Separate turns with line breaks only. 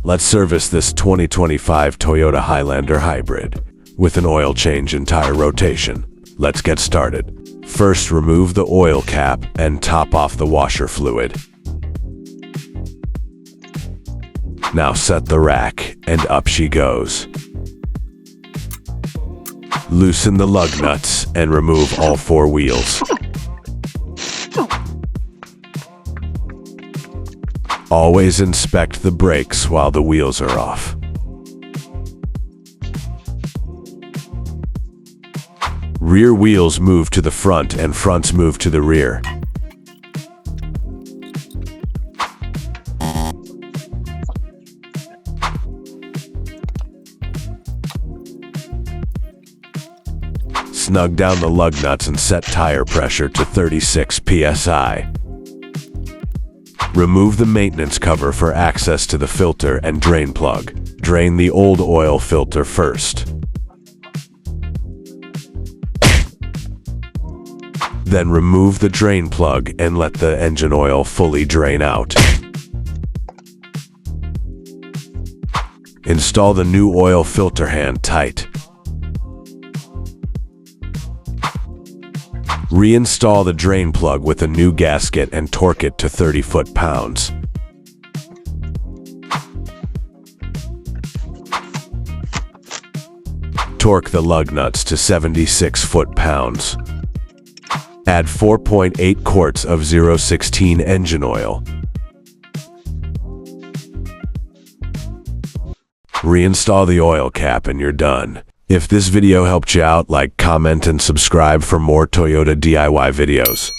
Let's service this 2025 Toyota Highlander Hybrid with an oil change and tire rotation. Let's get started. First, remove the oil cap and top off the washer fluid. Now set the rack, and up she goes. Loosen the lug nuts and remove all 4 wheels. Always inspect the brakes while the wheels are off. Rear wheels move to the front and fronts move to the rear. Snug down the lug nuts and set tire pressure to 36 psi. Remove the maintenance cover for access to the filter and drain plug. Drain the old oil filter first. Then remove the drain plug and let the engine oil fully drain out. Install the new oil filter hand tight. Reinstall the drain plug with a new gasket and torque it to 30 foot-pounds. Torque the lug nuts to 76 foot-pounds. Add 4.8 quarts of 016 engine oil. Reinstall the oil cap and you're done. If this video helped you out, like, comment, and subscribe for more Toyota DIY videos.